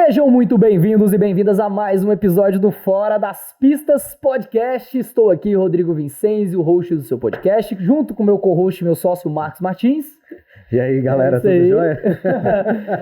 Sejam muito bem-vindos e bem-vindas a mais um episódio do Fora das Pistas Podcast. Estou aqui, Rodrigo Vincenzi, o host do seu podcast, junto com meu co-host, meu sócio Marcos Martins. E aí, galera, tudo jóia?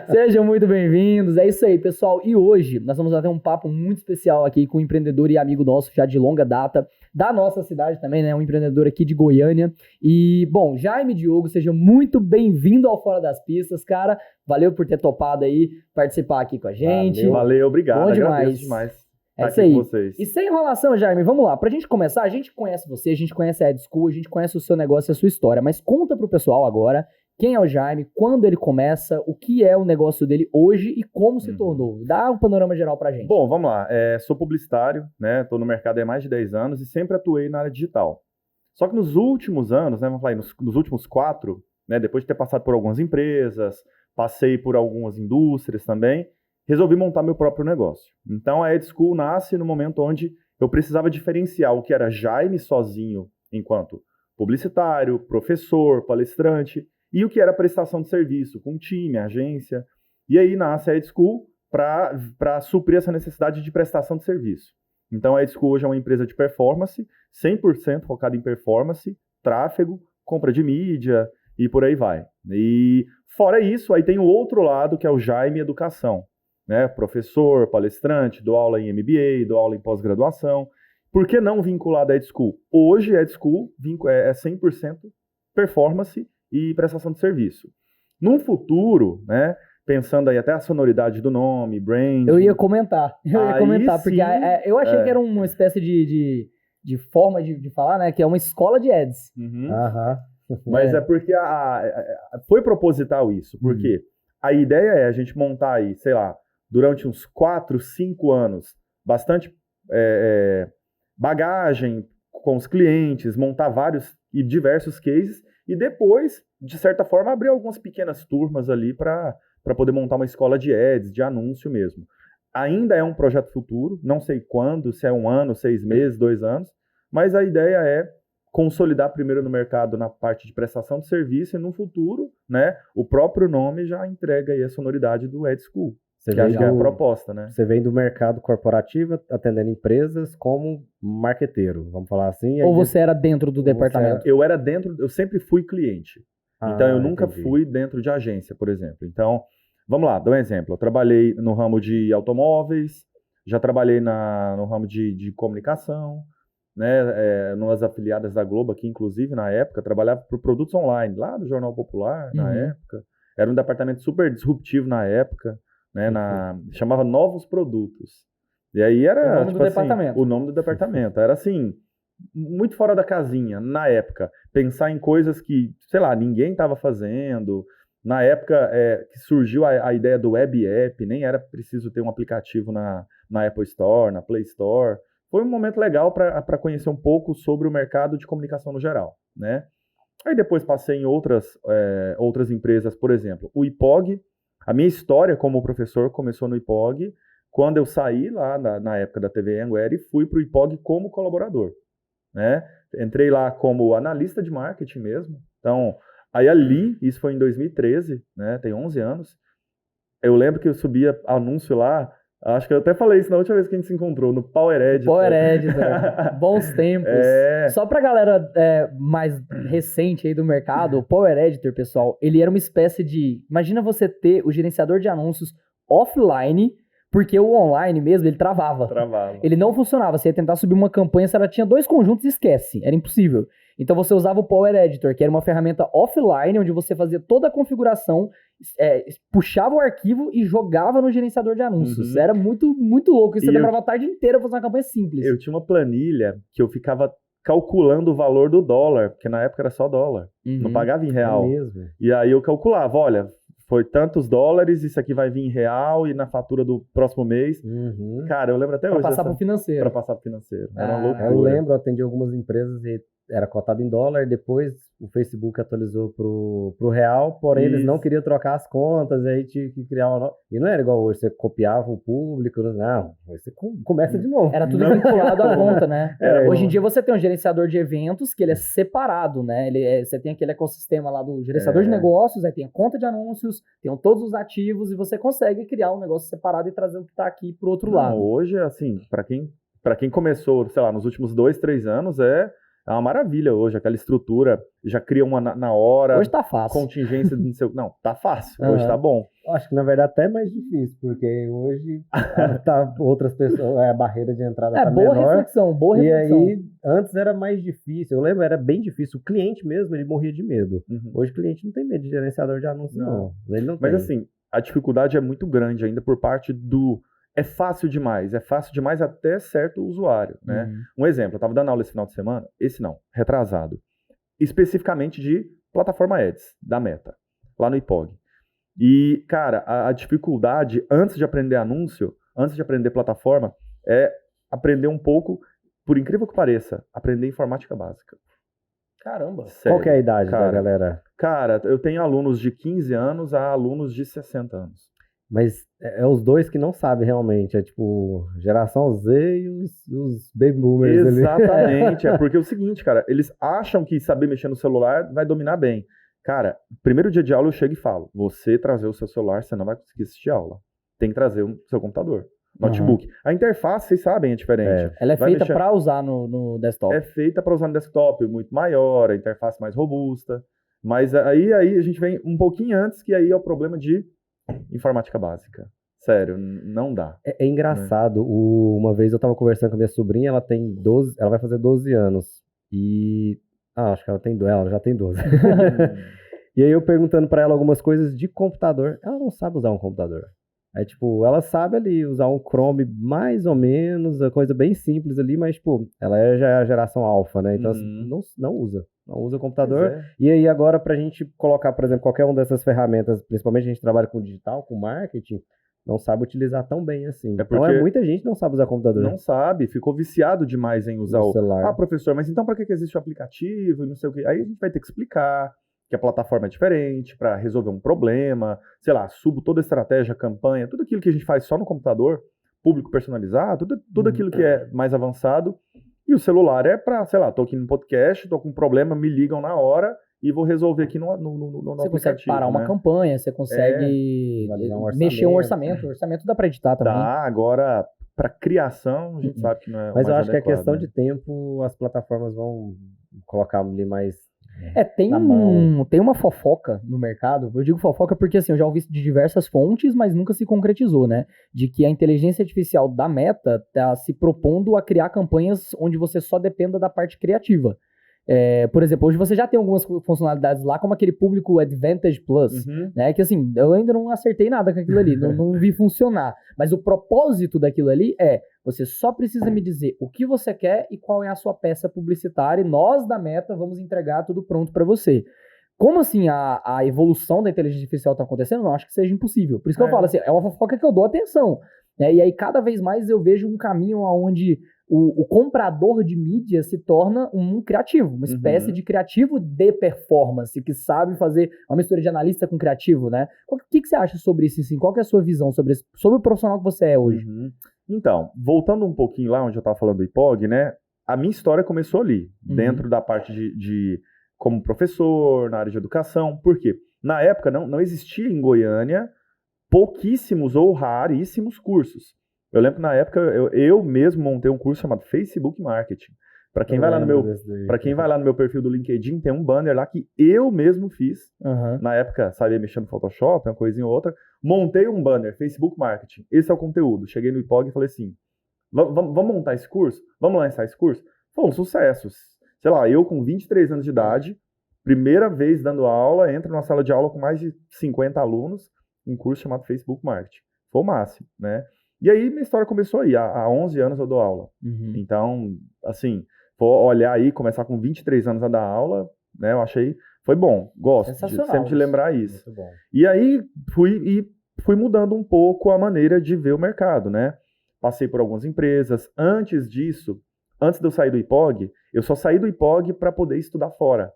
Sejam muito bem-vindos. É isso aí, pessoal. E hoje nós vamos ter um papo muito especial aqui com um empreendedor e amigo nosso já de longa data, da nossa cidade também, né? Um empreendedor aqui de Goiânia. E, bom, Jaime Diogo, seja muito bem-vindo ao Fora das Pistas, cara. Valeu por ter topado aí participar aqui com a gente. Valeu, obrigado. Bom demais. Agradeço demais É estar isso aqui aí. com vocês. E sem enrolação, Jaime, vamos lá. Pra gente começar, a gente conhece você, a gente conhece a Ed School, a gente conhece o seu negócio e a sua história, mas conta pro pessoal agora quem é o Jaime, quando ele começa, o que é o negócio dele hoje e como se tornou. Dá um panorama geral pra gente. Bom, vamos lá. Sou publicitário, né? Tô no mercado há mais de 10 anos e sempre atuei na área digital. Só que nos últimos anos, né, vamos falar aí, nos últimos 4, né, depois de ter passado por algumas empresas, passei por algumas indústrias também, resolvi montar meu próprio negócio. Então a Ed School nasce no momento onde eu precisava diferenciar o que era Jaime sozinho enquanto publicitário, professor, palestrante, e o que era prestação de serviço, com time, agência. E aí nasce a Ed School para suprir essa necessidade de prestação de serviço. Então a Ed School hoje é uma empresa de performance, 100% focada em performance, tráfego, compra de mídia e por aí vai. E fora isso, aí tem o outro lado que é o Jaime Educação, né? Professor, palestrante, dou aula em MBA, dou aula em pós-graduação. Por que não vinculado à Ed School? Hoje a Ed School é 100% performance e prestação de serviço. Num futuro, né, pensando aí até a sonoridade do nome, brand... Eu ia comentar, porque sim, eu achei que era uma espécie de forma de falar, né, que é uma escola de ads. Uhum. Aham. Mas é porque foi proposital isso, porque a ideia é a gente montar aí, sei lá, durante uns 4, 5 anos, bastante bagagem com os clientes, montar vários e diversos cases, e depois, de certa forma, abrir algumas pequenas turmas ali para poder montar uma escola de ads, de anúncio mesmo. Ainda é um projeto futuro, não sei quando, se é 1 ano, 6 meses, 2 anos, mas a ideia é consolidar primeiro no mercado na parte de prestação de serviço e no futuro, né, o próprio nome já entrega aí a sonoridade do Ed School, que acho que é a proposta, né? Você vem do mercado corporativo atendendo empresas como marqueteiro, vamos falar assim. Ou você era dentro do departamento? Eu sempre fui cliente. Então eu nunca entendi. fui dentro de agência, por exemplo. Então, vamos lá, dá um exemplo. Eu trabalhei no ramo de automóveis, já trabalhei no ramo de comunicação, né, nas afiliadas da Globo aqui, inclusive, na época, trabalhava por produtos online, lá do Jornal Popular, na época. Era um departamento super disruptivo na época, né, chamava Novos Produtos. E aí era, o nome do departamento. o nome do departamento. Era assim, muito fora da casinha, na época. Pensar em coisas que, sei lá, ninguém estava fazendo. Na época que surgiu a ideia do Web App, nem era preciso ter um aplicativo na Apple Store, na Play Store. Foi um momento legal para conhecer um pouco sobre o mercado de comunicação no geral, né? Aí depois passei em outras empresas, por exemplo, o IPOG. A minha história como professor começou no IPOG, quando eu saí lá na época da TV Anguera e fui para o IPOG como colaborador, né? Entrei lá como analista de marketing mesmo. Então, aí ali, isso foi em 2013, né? Tem 11 anos. Eu lembro que eu subia anúncio lá, acho que eu até falei isso na última vez que a gente se encontrou, no Power Editor. Power Editor, bons tempos. Só pra galera mais recente aí do mercado, o Power Editor, pessoal, ele era uma espécie de... Imagina você ter o gerenciador de anúncios offline, porque o online mesmo, ele travava. Ele não funcionava. Você ia tentar subir uma campanha, se ela tinha 2 conjuntos, esquece. Era impossível. Então você usava o Power Editor, que era uma ferramenta offline, onde você fazia toda a configuração, puxava o arquivo e jogava no gerenciador de anúncios. Era muito, muito louco. Isso você demorava a tarde inteira pra fazer uma campanha simples. Eu tinha uma planilha que eu ficava calculando o valor do dólar, porque na época era só dólar. Não pagava em real. É mesmo? E aí eu calculava, olha, foi tantos dólares, isso aqui vai vir em real e na fatura do próximo mês. Cara, eu lembro até hoje. Pra passar pro financeiro. Pra passar pro financeiro. Era uma loucura. Eu lembro, eu atendi algumas empresas e era cotado em dólar, depois o Facebook atualizou pro real, porém eles não queriam trocar as contas, aí tinha que criar uma nova. E não era igual hoje, você copiava o público, não, você começa de novo. Era tudo vinculado à conta, né? Hoje em dia você tem um gerenciador de eventos que ele é separado, né? Você tem aquele ecossistema lá do gerenciador de negócios, aí tem a conta de anúncios, tem todos os ativos, e você consegue criar um negócio separado e trazer o que tá aqui pro outro lado. Hoje, assim, para quem começou, sei lá, nos últimos 2, 3 anos, é uma maravilha hoje, aquela estrutura, já cria uma na hora. Hoje tá fácil. Contingência do seu... Não, tá fácil, hoje tá bom. Eu acho que na verdade até é mais difícil, porque hoje tá outras pessoas, a barreira de entrada tá menor. Boa reflexão. E aí, antes era mais difícil, eu lembro, era bem difícil, o cliente mesmo, ele morria de medo. Hoje o cliente não tem medo de gerenciador de anúncio, não. Ele não Mas tem. assim, a dificuldade é muito grande ainda por parte do... É fácil demais até certo usuário, né? Um exemplo, eu estava dando aula esse final de semana, retrasado, especificamente de plataforma Ads, da Meta, lá no IPOG. E, cara, a dificuldade, antes de aprender anúncio, antes de aprender plataforma, é aprender um pouco, por incrível que pareça, aprender informática básica. Caramba. Sério, qual que é a idade da galera? Cara, eu tenho alunos de 15 anos a alunos de 60 anos. Mas é os dois que não sabem realmente, é tipo geração Z e os baby boomers ali. Exatamente, é porque é o seguinte, cara, eles acham que saber mexer no celular vai dominar bem. Cara, primeiro dia de aula eu chego e falo, você trazer o seu celular, você não vai conseguir assistir aula. Tem que trazer o seu computador, notebook. A interface, vocês sabem, é diferente. Ela é feita para usar no desktop. É feita para usar no desktop, muito maior, a interface mais robusta. Mas aí a gente vem um pouquinho antes, que aí é o problema de informática básica. Sério, não dá. É engraçado. Uma vez eu tava conversando com a minha sobrinha, ela vai fazer 12 anos. E... acho que ela já tem 12. E aí eu perguntando pra ela algumas coisas de computador. Ela não sabe usar um computador. Aí, tipo, ela sabe ali usar um Chrome mais ou menos, a coisa bem simples ali, mas, tipo, ela já é a geração alfa, né? Então, não usa o computador. E aí, agora, pra gente colocar, por exemplo, qualquer uma dessas ferramentas, principalmente a gente trabalha com digital, com marketing, não sabe utilizar tão bem assim. Então, muita gente não sabe usar computador. Não sabe, ficou viciado demais em usar o celular. Ah, professor, mas então pra que existe o aplicativo e não sei o quê? Aí a gente vai ter que explicar que a plataforma é diferente para resolver um problema, sei lá, subo toda a estratégia, campanha, tudo aquilo que a gente faz só no computador, público personalizado, tudo aquilo que é mais avançado. E o celular é para, sei lá, tô aqui no podcast, tô com um problema, me ligam na hora e vou resolver aqui no aplicativo. Você consegue parar uma campanha, você consegue mexer um orçamento. O orçamento dá para editar também. Dá, agora para criação a gente sabe que não é. Mas eu acho adequado, que é questão de tempo, as plataformas vão colocar ali mais. Tem uma fofoca no mercado, eu digo fofoca porque assim, eu já ouvi isso de diversas fontes, mas nunca se concretizou, né? De que a inteligência artificial da Meta tá se propondo a criar campanhas onde você só dependa da parte criativa. Por exemplo, hoje você já tem algumas funcionalidades lá, como aquele público Advantage Plus, né? Que assim, eu ainda não acertei nada com aquilo ali, não vi funcionar. Mas o propósito daquilo ali você só precisa me dizer o que você quer e qual é a sua peça publicitária, e nós da Meta vamos entregar tudo pronto para você. Como assim a evolução da inteligência artificial está acontecendo? Não acho que seja impossível. Por isso que eu falo assim, é uma fofoca que eu dou atenção. Né? E aí cada vez mais eu vejo um caminho onde o comprador de mídia se torna um criativo, uma espécie de criativo de performance, que sabe fazer uma mistura de analista com criativo, né? O que você acha sobre isso, assim? Qual que é a sua visão sobre o profissional que você é hoje? Então, voltando um pouquinho lá onde eu estava falando do IPOG, né? A minha história começou ali, dentro da parte de como professor, na área de educação. Por quê? Na época não existia em Goiânia pouquíssimos ou raríssimos cursos. Eu lembro que na época eu mesmo montei um curso chamado Facebook Marketing. Para quem vai lá no meu perfil do LinkedIn, tem um banner lá que eu mesmo fiz. Na época, sabia mexer no Photoshop, uma coisinha ou outra. Montei um banner, Facebook Marketing. Esse é o conteúdo. Cheguei no IPOG e falei assim, vamos montar esse curso? Vamos lançar esse curso? Foi um sucesso. Sei lá, eu com 23 anos de idade, primeira vez dando aula, entro numa sala de aula com mais de 50 alunos, um curso chamado Facebook Marketing. Foi o máximo, né? E aí minha história começou aí, há 11 anos eu dou aula. Então, assim, vou olhar aí, começar com 23 anos a dar aula, né? Eu achei, foi bom, gosto sempre de lembrar isso. Muito bom. E aí fui mudando um pouco a maneira de ver o mercado, né? Passei por algumas empresas. Antes disso, antes de eu sair do IPOG, eu só saí do IPOG para poder estudar fora.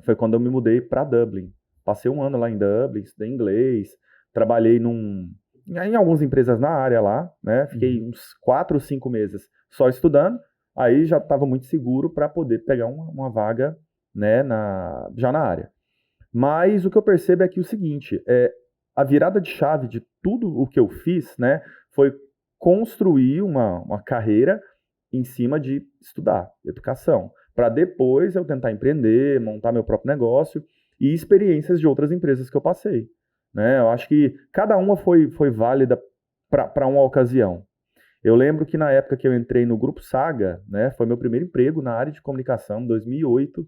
Foi quando eu me mudei para Dublin. Passei um ano lá em Dublin, estudei inglês, trabalhei em algumas empresas na área lá, né? Fiquei uns 4 ou 5 meses só estudando, aí já estava muito seguro para poder pegar uma vaga, né, já na área. Mas o que eu percebo é que o seguinte, a virada de chave de tudo o que eu fiz, né, foi construir uma carreira em cima de estudar, educação, para depois eu tentar empreender, montar meu próprio negócio e experiências de outras empresas que eu passei, né? Eu acho que cada uma foi válida para uma ocasião. Eu lembro que na época que eu entrei no Grupo Saga, né, foi meu primeiro emprego na área de comunicação, em 2008.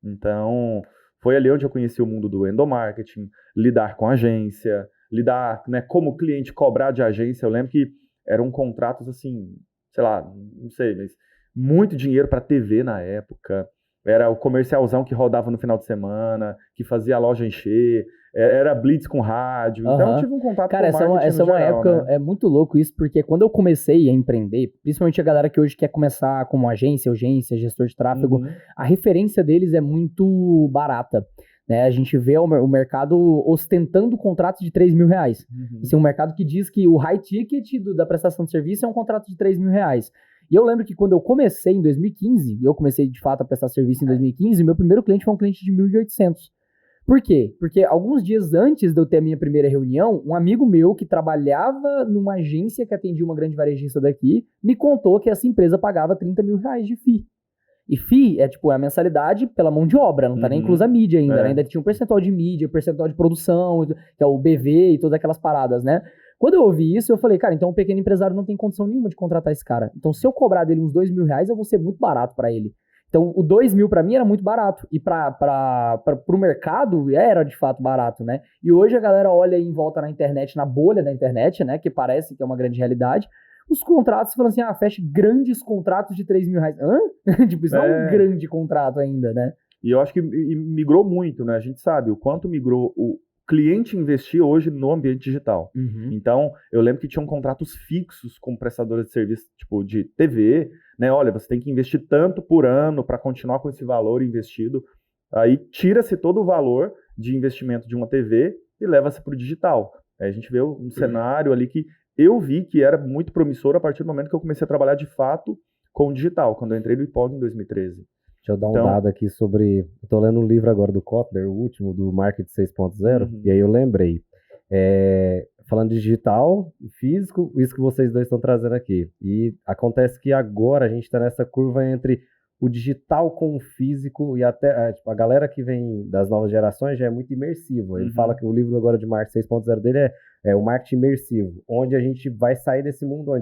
Então, foi ali onde eu conheci o mundo do endomarketing, lidar com agência, lidar, né, como cliente cobrar de agência. Eu lembro que eram contratos assim, sei lá, não sei, mas muito dinheiro para TV na época. Era o comercialzão que rodava no final de semana, que fazia a loja encher. Era blitz com rádio. Então, eu tive um contato Cara, com o marketing essa é uma geral, época, né? é muito louco isso, porque quando eu comecei a empreender, principalmente a galera que hoje quer começar como agência, gestor de tráfego, a referência deles é muito barata. Né? A gente vê o mercado ostentando contratos de R$3.000. Assim, um mercado que diz que o high ticket da prestação de serviço é um contrato de R$3.000. E eu lembro que quando eu comecei em 2015, eu comecei de fato a prestar serviço em 2015, meu primeiro cliente foi um cliente de 1.800. Por quê? Porque alguns dias antes de eu ter a minha primeira reunião, um amigo meu que trabalhava numa agência que atendia uma grande varejista daqui, me contou que essa empresa pagava R$30.000 de FII. E FII é tipo a mensalidade pela mão de obra, não tá nem inclusa a mídia ainda, né? Ainda tinha um percentual de mídia, percentual de produção, que é o BV e todas aquelas paradas, né? Quando eu ouvi isso, eu falei, cara, então o pequeno empresário não tem condição nenhuma de contratar esse cara. Então se eu cobrar dele uns R$2.000, eu vou ser muito barato pra ele. Então, o 2.000 para mim era muito barato. E pro mercado era de fato barato, né? E hoje a galera olha em volta na internet, na bolha da internet, né? Que parece que é uma grande realidade. Os contratos falam assim, fecha grandes contratos de R$3.000. Hã? Tipo, isso não é um grande contrato ainda, né? E eu acho que migrou muito, né? A gente sabe o quanto migrou o cliente investir hoje no ambiente digital. Então, eu lembro que tinham contratos fixos com prestadores de serviço, tipo, de TV, né? Olha, você tem que investir tanto por ano para continuar com esse valor investido. Aí tira-se todo o valor de investimento de uma TV e leva-se para o digital. Aí a gente vê um cenário ali que eu vi que era muito promissor a partir do momento que eu comecei a trabalhar de fato com o digital, quando eu entrei no IPOG em 2013. Deixa eu dar um dado aqui sobre... Eu tô lendo um livro agora do Kotler, o último, do Marketing 6.0, e aí eu lembrei. Falando de digital, físico, isso que vocês dois estão trazendo aqui. E acontece que agora a gente está nessa curva entre o digital com o físico e até tipo, a galera que vem das novas gerações já é muito imersivo. Ele fala que o livro agora de Marketing 6.0 dele é o marketing imersivo, onde a gente vai sair desse mundo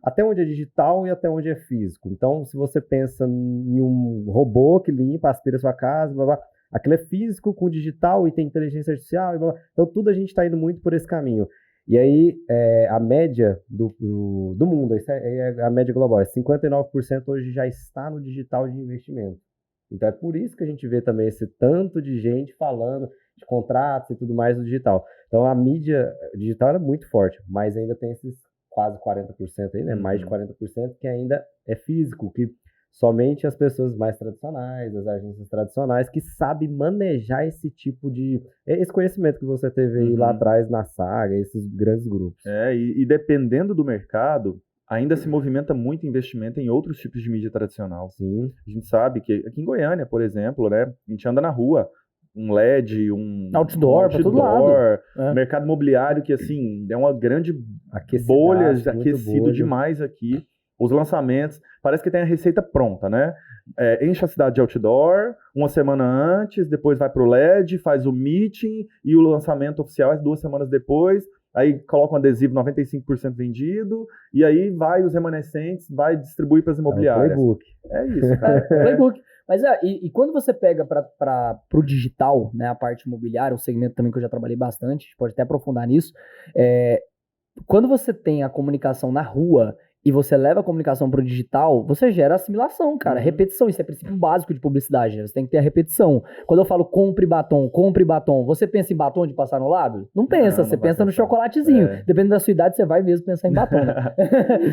até onde é digital e até onde é físico. Então, se você pensa em um robô que limpa, aspira a sua casa, blá, blá, aquilo é físico com digital e tem inteligência artificial, blá, blá. Então tudo a gente está indo muito por esse caminho. E aí, a média do mundo, isso é a média global, 59% hoje já está no digital de investimento. Então é por isso que a gente vê também esse tanto de gente falando de contratos e tudo mais no digital. Então a mídia digital é muito forte, mas ainda tem esses quase 40% aí, né? Mais de 40% que ainda é físico, que somente as pessoas mais tradicionais, as agências tradicionais, que sabem manejar esse tipo de... Esse conhecimento que você teve aí lá atrás na Saga, esses grandes grupos. E dependendo do mercado, ainda se movimenta muito investimento em outros tipos de mídia tradicional. Sim. A gente sabe que aqui em Goiânia, por exemplo, né? A gente anda na rua, um LED, um outdoor pra todo lado. Mercado imobiliário que, assim, é uma grande bolha, aquecido demais aqui. Os lançamentos, parece que tem a receita pronta, né? Enche a cidade de outdoor, uma semana antes, depois vai pro LED, faz o meeting e o lançamento oficial é 2 semanas depois. Aí coloca um adesivo 95% vendido, e aí vai os remanescentes, vai distribuir para as imobiliárias. Playbook. É isso, cara. Playbook. Mas e quando você pega para o digital, né, a parte imobiliária, um segmento também que eu já trabalhei bastante, pode até aprofundar nisso, quando você tem a comunicação na rua, e você leva a comunicação pro digital, você gera assimilação, cara. Repetição, isso é princípio básico de publicidade, né? Você tem que ter a repetição. Quando eu falo compre batom, você pensa em batom de passar no lábio? Não pensa, você pensa no chocolatezinho. Dependendo da sua idade, você vai mesmo pensar em batom. Né?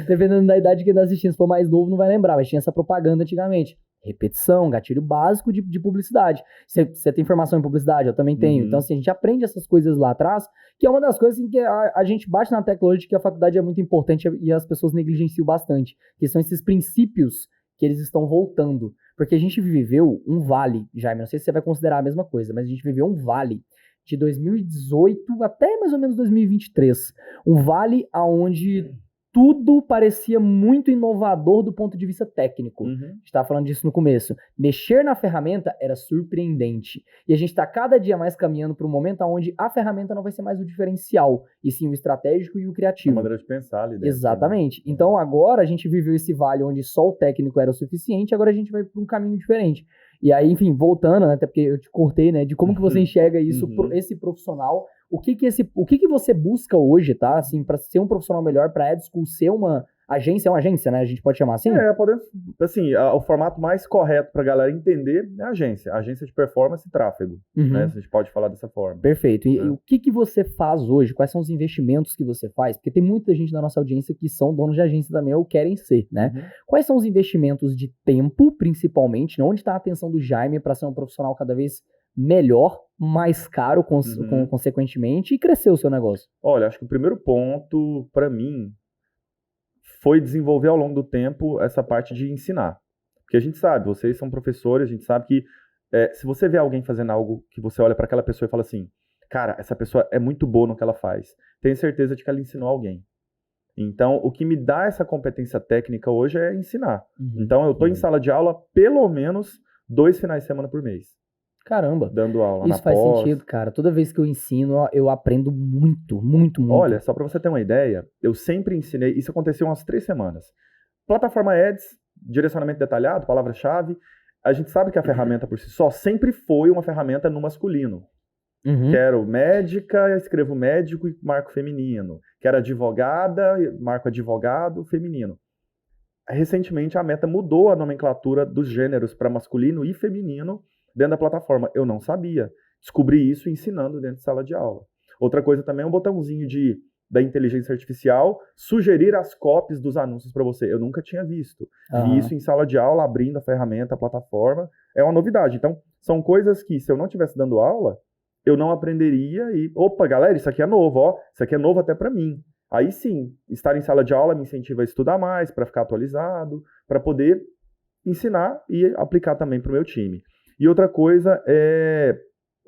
Dependendo da idade que ele tá assistindo, se for mais novo, não vai lembrar, mas tinha essa propaganda antigamente. Repetição, gatilho básico de publicidade. Você tem formação em publicidade? Eu também tenho. Então, assim, a gente aprende essas coisas lá atrás, que é uma das coisas em que a gente bate na tecla hoje, que a faculdade é muito importante e as pessoas negligenciam bastante, que são esses princípios que eles estão voltando. Porque a gente viveu um vale, Jaime, não sei se você vai considerar a mesma coisa, mas a gente viveu um vale de 2018 até mais ou menos 2023. Um vale onde tudo parecia muito inovador do ponto de vista técnico. A gente estava falando disso no começo. Mexer na ferramenta era surpreendente. E a gente está cada dia mais caminhando para um momento onde a ferramenta não vai ser mais o diferencial, e sim o estratégico e o criativo. A maneira de pensar ali dentro. Exatamente. Então agora a gente viveu esse vale onde só o técnico era o suficiente, agora a gente vai para um caminho diferente. E aí, enfim, voltando, né, até porque eu te cortei, né, de como que você enxerga isso, esse profissional, o que você busca hoje, tá, assim, para ser um profissional melhor, para a EdSchool ser uma agência, né, a gente pode chamar assim? Podemos, assim, o formato mais correto pra galera entender é a agência de performance e tráfego, né, a gente pode falar dessa forma. Perfeito, e o que você faz hoje, quais são os investimentos que você faz, porque tem muita gente na nossa audiência que são donos de agência também ou querem ser, né, quais são os investimentos de tempo, principalmente, onde está a atenção do Jaime para ser um profissional cada vez melhor, mais caro, consequentemente, e crescer o seu negócio? Olha, acho que o primeiro ponto, para mim, foi desenvolver ao longo do tempo essa parte de ensinar. Porque a gente sabe, vocês são professores, a gente sabe que se você vê alguém fazendo algo que você olha para aquela pessoa e fala assim, cara, essa pessoa é muito boa no que ela faz, tenho certeza de que ela ensinou alguém. Então, o que me dá essa competência técnica hoje é ensinar. Então, eu estou em sala de aula pelo menos 2 finais de semana por mês. Caramba. Dando aula Isso faz sentido, cara. Toda vez que eu ensino, eu aprendo muito. Olha, só para você ter uma ideia, eu sempre ensinei, isso aconteceu umas 3 semanas. Plataforma Ads, direcionamento detalhado, palavra-chave. A gente sabe que a ferramenta por si só sempre foi uma ferramenta no masculino. Quero médica, escrevo médico e marco feminino. Quero advogada, marco advogado, feminino. Recentemente a Meta mudou a nomenclatura dos gêneros para masculino e feminino dentro da plataforma. Eu não sabia. Descobri isso ensinando dentro de sala de aula. Outra coisa também é um botãozinho da inteligência artificial sugerir as copies dos anúncios para você. Eu nunca tinha visto. Vi isso em sala de aula, abrindo a ferramenta, a plataforma. É uma novidade. Então, são coisas que, se eu não estivesse dando aula, eu não aprenderia e... Opa, galera, isso aqui é novo, ó. Isso aqui é novo até para mim. Aí sim, estar em sala de aula me incentiva a estudar mais, para ficar atualizado, para poder ensinar e aplicar também para o meu time. E outra coisa é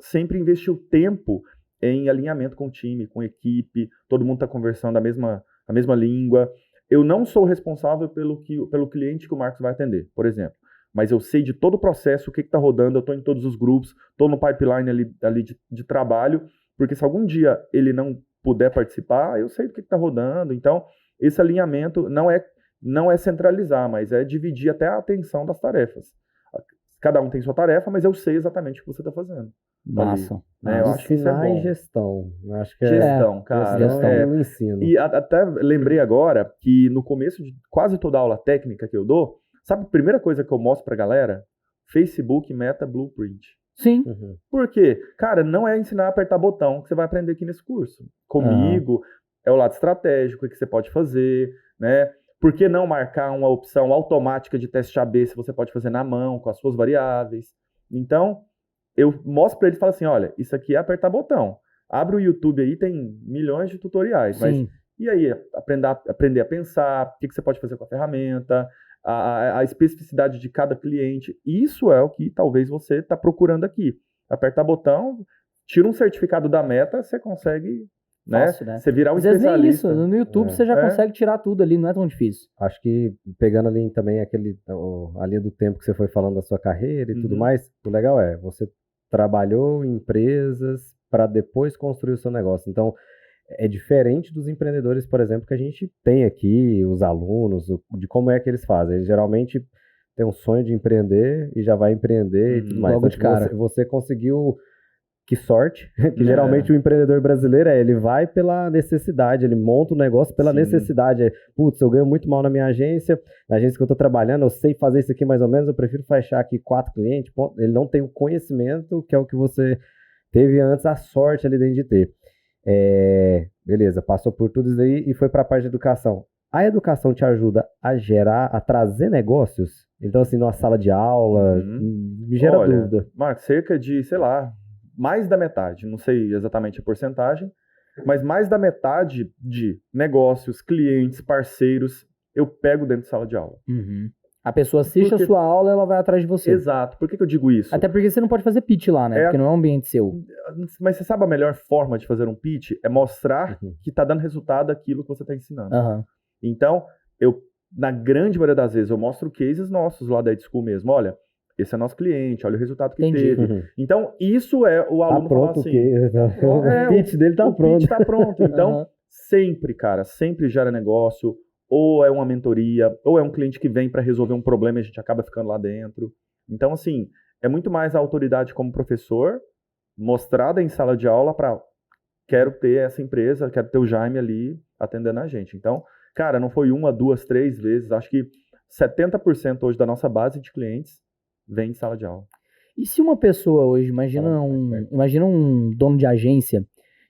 sempre investir o tempo em alinhamento com o time, com a equipe, todo mundo está conversando a mesma língua. Eu não sou responsável pelo cliente que o Marcos vai atender, por exemplo, mas eu sei de todo o processo, o que está rodando, eu estou em todos os grupos, estou no pipeline ali de trabalho, porque se algum dia ele não puder participar, eu sei do que está rodando. Então, esse alinhamento não é centralizar, mas é dividir até a atenção das tarefas. Cada um tem sua tarefa, mas eu sei exatamente o que você está fazendo. Massa. Ali, né? Eu acho que isso é bom. Gestão. Eu acho que gestão, cara. Gestão eu ensino. E até lembrei agora que no começo de quase toda aula técnica que eu dou, sabe a primeira coisa que eu mostro pra galera? Facebook Meta Blueprint. Sim. Por quê? Cara, não é ensinar a apertar botão que você vai aprender aqui nesse curso. Comigo, é o lado estratégico, o que você pode fazer, né? Por que não marcar uma opção automática de teste AB se você pode fazer na mão, com as suas variáveis? Então, eu mostro para eles e falo assim, olha, isso aqui é apertar botão. Abre o YouTube aí, tem milhões de tutoriais. Sim. Mas e aí? Aprender a pensar, o que você pode fazer com a ferramenta, a especificidade de cada cliente. Isso é o que talvez você está procurando aqui. Apertar botão, tira um certificado da Meta, você consegue... Fácil, né? Você virar um especialista. Nem isso. No YouTube você já consegue tirar tudo ali, não é tão difícil. Acho que pegando ali também a linha do tempo que você foi falando da sua carreira e tudo mais, o legal é, você trabalhou em empresas para depois construir o seu negócio. Então, é diferente dos empreendedores, por exemplo, que a gente tem aqui, os alunos, de como é que eles fazem. Eles geralmente têm um sonho de empreender e já vai empreender e tudo mais. Logo então, de cara. Você conseguiu que sorte, que geralmente o empreendedor brasileiro ele vai pela necessidade, ele monta o negócio pela necessidade. Putz, eu ganho muito mal na minha agência, na agência que eu tô trabalhando, eu sei fazer isso aqui mais ou menos, eu prefiro fechar aqui 4 clientes. Ele não tem o conhecimento, que é o que você teve antes, a sorte ali dentro de ter. Beleza, passou por tudo isso aí e foi para a parte de educação. A educação te ajuda a gerar, a trazer negócios? Então, assim, numa sala de aula, me gera dúvida. Marcos, cerca de, sei lá, mais da metade, não sei exatamente a porcentagem, mas mais da metade de negócios, clientes, parceiros, eu pego dentro de sala de aula. A pessoa assiste a sua aula, ela vai atrás de você. Exato. Por que eu digo isso? Até porque você não pode fazer pitch lá, né? Porque não é um ambiente seu. Mas você sabe a melhor forma de fazer um pitch? É mostrar que está dando resultado aquilo que você está ensinando. Então, na grande maioria das vezes, eu mostro cases nossos lá da EdSchool mesmo. Olha, esse é nosso cliente, olha o resultado que teve. Então, isso é o aluno falar assim... O pitch dele tá pronto. O pitch tá pronto. Então, sempre, cara, sempre gera negócio. Ou é uma mentoria, ou é um cliente que vem para resolver um problema e a gente acaba ficando lá dentro. Então, assim, é muito mais a autoridade como professor, mostrada em sala de aula para quero ter essa empresa, quero ter o Jaime ali atendendo a gente. Então, cara, não foi 1, 2, 3 vezes, acho que 70% hoje da nossa base de clientes vem de sala de aula. E se uma pessoa hoje, imagina um dono de agência,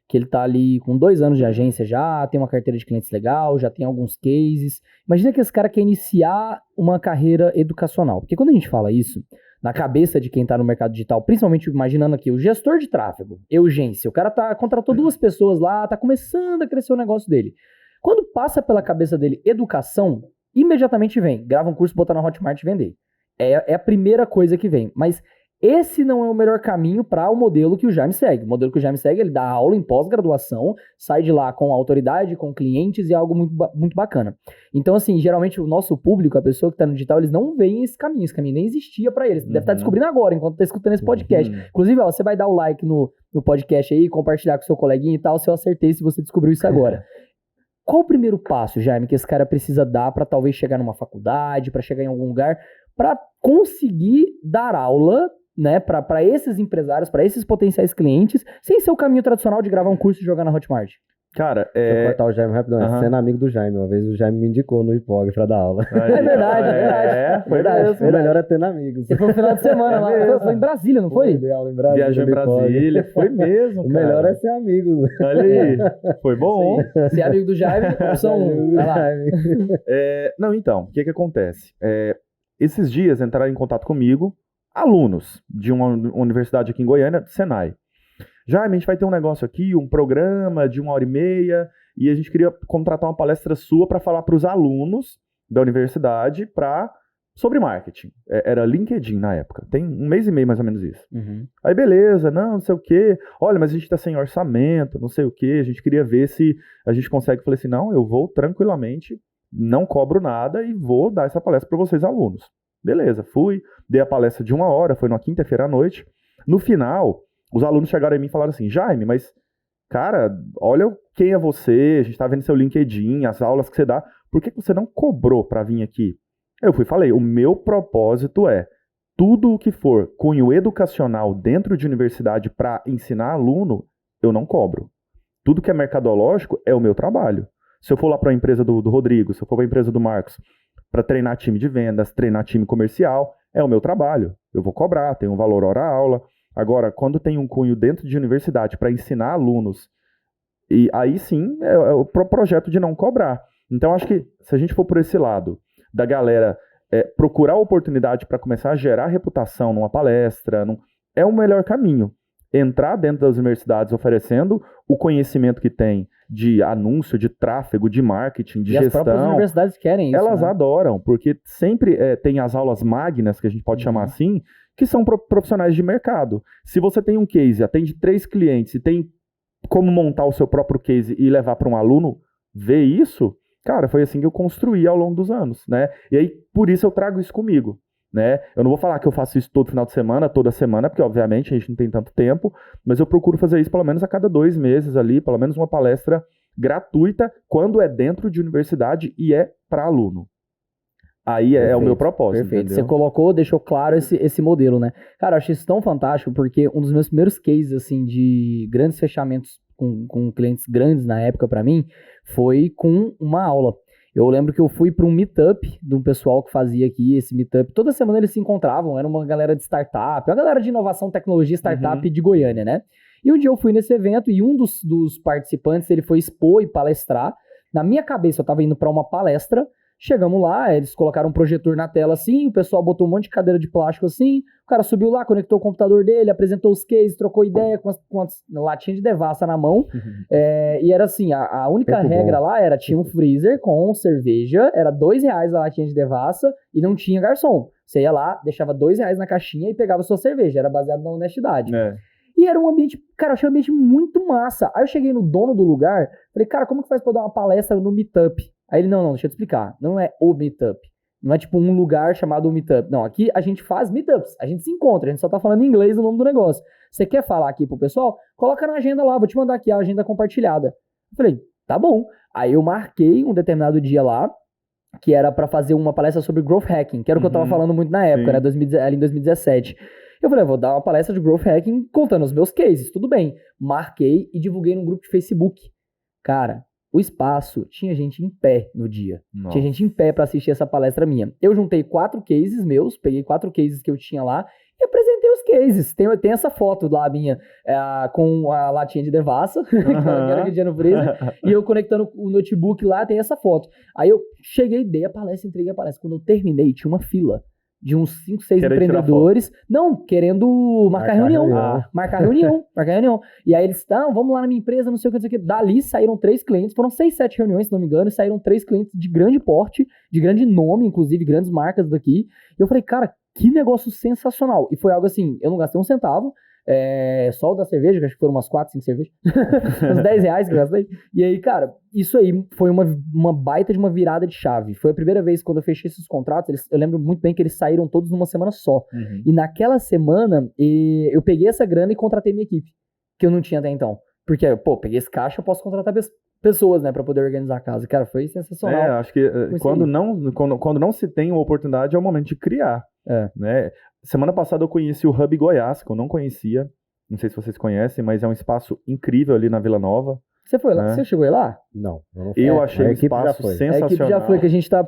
que ele tá ali com 2 anos de agência já, tem uma carteira de clientes legal, já tem alguns cases. Imagina que esse cara quer iniciar uma carreira educacional. Porque quando a gente fala isso, na cabeça de quem tá no mercado digital, principalmente imaginando aqui, o gestor de tráfego, urgência, o cara contratou 2 pessoas lá, tá começando a crescer o negócio dele. Quando passa pela cabeça dele educação, imediatamente vem, grava um curso, botar na Hotmart e vender. É a primeira coisa que vem. Mas esse não é o melhor caminho para o modelo que o Jaime segue. O modelo que o Jaime segue, ele dá aula em pós-graduação, sai de lá com autoridade, com clientes e é algo muito, muito bacana. Então, assim, geralmente o nosso público, a pessoa que está no digital, eles não veem esse caminho nem existia para eles. Deve estar descobrindo agora, enquanto está escutando esse podcast. Inclusive, você vai dar o like no podcast aí, compartilhar com seu coleguinha e tal, se eu acertei, se você descobriu isso agora. Qual o primeiro passo, Jaime, que esse cara precisa dar para talvez chegar numa faculdade, para chegar em algum lugar, para conseguir dar aula, né, para esses empresários, para esses potenciais clientes, sem ser o caminho tradicional de gravar um curso e jogar na Hotmart? Cara, deixa eu cortar o Jaime rapidão. Sendo amigo do Jaime. Uma vez o Jaime me indicou no Hipog pra dar aula. É verdade. O melhor é tendo amigos. Você foi no final de semana lá. Foi em Brasília, não foi? Dei aula em Brasília. Viajou em Brasília. Foi mesmo, cara. O melhor é ser amigo. Olha aí. Foi bom. Ser amigo do Jaime, opção 1. Vai lá. Não, então, o que acontece? Esses dias entraram em contato comigo alunos de uma universidade aqui em Goiânia, do Senai. Jaime, a gente vai ter um negócio aqui, um programa de 1h30, e a gente queria contratar uma palestra sua para falar para os alunos da universidade sobre marketing. Era LinkedIn na época. Tem 1 mês e meio mais ou menos isso. Aí beleza, não sei o quê. Olha, mas a gente está sem orçamento, não sei o quê. A gente queria ver se a gente consegue. Eu falei assim, não, eu vou tranquilamente, não cobro nada e vou dar essa palestra para vocês alunos. Beleza, fui, dei a palestra de 1 hora, foi numa quinta-feira à noite. No final, os alunos chegaram em mim e falaram assim, Jaime, mas, cara, olha quem é você, a gente tá vendo seu LinkedIn, as aulas que você dá, por que você não cobrou para vir aqui? Eu falei, o meu propósito é, tudo o que for cunho educacional dentro de universidade para ensinar aluno, eu não cobro. Tudo que é mercadológico é o meu trabalho. Se eu for lá para a empresa do Rodrigo, se eu for para a empresa do Marcos, para treinar time de vendas, treinar time comercial, é o meu trabalho. Eu vou cobrar, tem um valor hora-aula. Agora, quando tem um cunho dentro de universidade para ensinar alunos, e aí sim é o projeto de não cobrar. Então, acho que se a gente for por esse lado, da galera procurar oportunidade para começar a gerar reputação numa palestra, é o melhor caminho. Entrar dentro das universidades oferecendo o conhecimento que tem de anúncio, de tráfego, de marketing, de gestão. As próprias universidades querem isso. Elas adoram, porque sempre tem as aulas magnas, que a gente pode chamar assim, que são profissionais de mercado. Se você tem um case, atende 3 clientes e tem como montar o seu próprio case e levar para um aluno ver isso, cara, foi assim que eu construí ao longo dos anos, né? E aí, por isso eu trago isso comigo. Né? Eu não vou falar que eu faço isso todo final de semana, toda semana, porque obviamente a gente não tem tanto tempo, mas eu procuro fazer isso pelo menos a cada 2 meses ali, pelo menos uma palestra gratuita, quando é dentro de universidade e é para aluno. Aí é o meu propósito, Perfeito. entendeu? Você colocou, deixou claro esse modelo, né? Cara, eu achei isso tão fantástico, porque um dos meus primeiros cases, assim, de grandes fechamentos com clientes grandes na época pra mim, foi com uma aula. Eu lembro que eu fui para um meetup de um pessoal que fazia aqui esse meetup. Toda semana eles se encontravam, era uma galera de startup, uma galera de inovação, tecnologia, startup de Goiânia, né? E um dia eu fui nesse evento e um dos participantes, ele foi expor e palestrar. Na minha cabeça, eu tava indo para uma palestra. Chegamos lá, eles colocaram um projetor na tela assim, o pessoal botou um monte de cadeira de plástico assim, o cara subiu lá, conectou o computador dele, apresentou os cases, trocou ideia com as latinhas de devassa na mão. E era assim, a única regra lá era, tinha um freezer com cerveja, era R$2 a latinha de devassa e não tinha garçom. Você ia lá, deixava R$2 na caixinha e pegava sua cerveja, era baseado na honestidade. E era um ambiente, cara, eu achei um ambiente muito massa. Aí eu cheguei no dono do lugar, falei, cara, como que faz pra eu dar uma palestra no meetup? Aí ele, não, deixa eu te explicar. Não é o meetup. Não é tipo um lugar chamado meetup. Não, aqui a gente faz meetups. A gente se encontra, a gente só tá falando em inglês o nome do negócio. Você quer falar aqui pro pessoal? Coloca na agenda lá, vou te mandar aqui a agenda compartilhada. Eu falei, tá bom. Aí eu marquei um determinado dia lá, que era pra fazer uma palestra sobre growth hacking, que era o que eu tava falando muito na época, né? Ali em 2017. Eu falei, vou dar uma palestra de growth hacking contando os meus cases, tudo bem. Marquei e divulguei num grupo de Facebook. Cara, o espaço tinha gente em pé no dia. Nossa. Tinha gente em pé pra assistir essa palestra minha. Eu juntei 4 cases meus, peguei 4 cases que eu tinha lá e apresentei os cases. Tem essa foto lá minha com a latinha de devassa, que era dia no freezer, e eu conectando o notebook lá, tem essa foto. Aí eu cheguei, dei a palestra, entreguei a palestra. Quando eu terminei, tinha uma fila de uns 5, 6 empreendedores, querendo marcar reunião. Marcar reunião. E aí eles, vamos lá na minha empresa, não sei o que. Dali saíram 3 clientes, foram 6, 7 reuniões, se não me engano, e saíram 3 clientes de grande porte, de grande nome, inclusive, grandes marcas daqui. E eu falei, cara, que negócio sensacional. E foi algo assim, eu não gastei um centavo, só o da cerveja, que acho que foram umas 4, 5 cervejas, uns R$10 que eu gastei. E aí, cara, isso aí foi uma baita de uma virada de chave. Foi a primeira vez quando eu fechei esses contratos, eu lembro muito bem que eles saíram todos numa semana só. E naquela semana, eu peguei essa grana e contratei minha equipe, que eu não tinha até então. Porque, peguei esse caixa, eu posso contratar pessoas, né, pra poder organizar a casa. Cara, foi sensacional. Acho que quando não se tem uma oportunidade, é o momento de criar. Né? Semana passada eu conheci o Hub Goiás, que eu não conhecia. Não sei se vocês conhecem, mas é um espaço incrível ali na Vila Nova. Você foi lá? Você chegou aí lá? Não. Eu achei o espaço sensacional. A equipe já foi, que a gente tá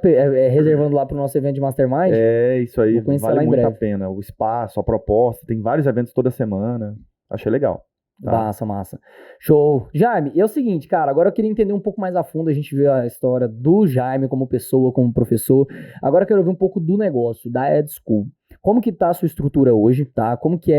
reservando lá pro nosso evento de Mastermind. Isso aí, vale muito a breve. pena. O espaço, a proposta, tem vários eventos toda semana. Achei legal. Tá? Massa. Show. Jaime, é o seguinte, cara, agora eu queria entender um pouco mais a fundo, a gente viu a história do Jaime como pessoa, como professor. Agora eu quero ouvir um pouco do negócio, da Ed School. Como que tá a sua estrutura hoje, tá? Como que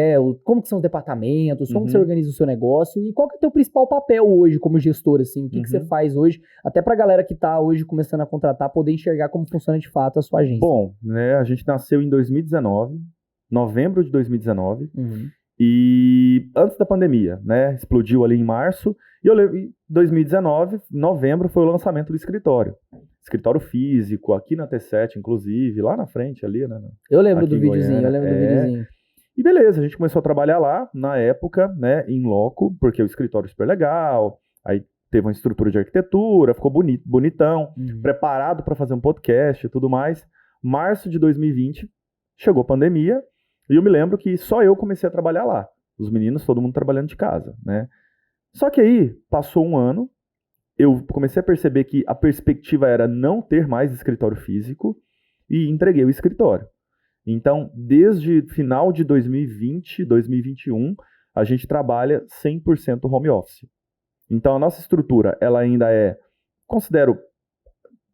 são os departamentos, como que você organiza o seu negócio e qual que é o teu principal papel hoje como gestor, assim? O que você faz hoje, até pra galera que tá hoje começando a contratar, poder enxergar como funciona de fato a sua agência? Bom, né, a gente nasceu em 2019, novembro de 2019, e antes da pandemia, né, explodiu ali em março, e eu lembro, em 2019, novembro, foi o lançamento do escritório físico, aqui na T7, inclusive, lá na frente ali, né? Eu lembro do videozinho, E beleza, a gente começou a trabalhar lá, na época, né, em loco, porque o escritório é super legal, aí teve uma estrutura de arquitetura, ficou bonitão, preparado para fazer um podcast e tudo mais. Março de 2020, chegou a pandemia, e eu me lembro que só eu comecei a trabalhar lá. Os meninos, todo mundo trabalhando de casa, né? Só que aí, passou um ano, eu comecei a perceber que a perspectiva era não ter mais escritório físico e entreguei o escritório. Então, desde final de 2020, 2021, a gente trabalha 100% home office. Então, a nossa estrutura, ela ainda considero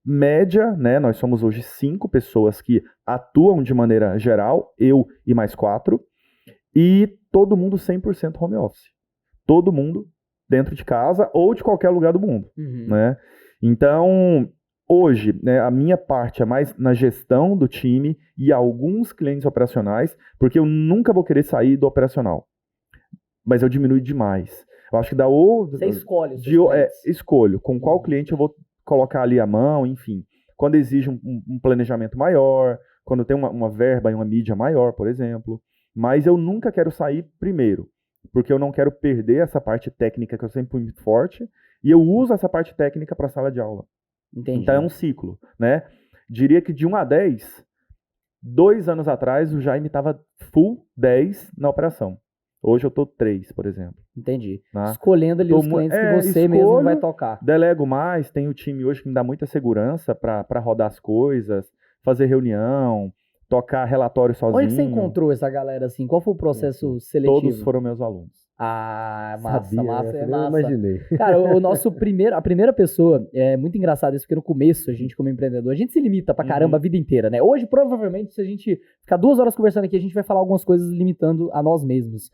média, né? Nós somos hoje 5 pessoas que atuam de maneira geral, eu e mais 4, e todo mundo 100% home office. Todo mundo dentro de casa ou de qualquer lugar do mundo, né? Então, hoje, né, a minha parte é mais na gestão do time e alguns clientes operacionais, porque eu nunca vou querer sair do operacional. Mas eu diminuo demais. Eu acho que Você escolhe. Escolho com qual cliente eu vou colocar ali a mão, enfim. Quando exige um planejamento maior, quando tem uma verba e uma mídia maior, por exemplo. Mas eu nunca quero sair primeiro, porque eu não quero perder essa parte técnica que eu sempre fui muito forte, e eu uso essa parte técnica para a sala de aula. Entendi. Então é um ciclo, né? Diria que de 1 a 10, 2 anos atrás o Jaime estava full 10 na operação. Hoje eu tô 3, por exemplo. Entendi. Tá? Escolhendo ali os clientes que você mesmo vai tocar. Delego mais, tem o time hoje que me dá muita segurança para rodar as coisas, fazer reunião, tocar relatório sozinho. Onde que você encontrou essa galera assim? Qual foi o processo seletivo? Todos foram meus alunos. Ah, massa, Sabia, massa, eu é massa. imaginei. Cara, a primeira pessoa, é muito engraçado isso, porque no começo, a gente como empreendedor, a gente se limita pra caramba a vida inteira, né? Hoje, provavelmente, se a gente ficar 2 horas conversando aqui, a gente vai falar algumas coisas limitando a nós mesmos.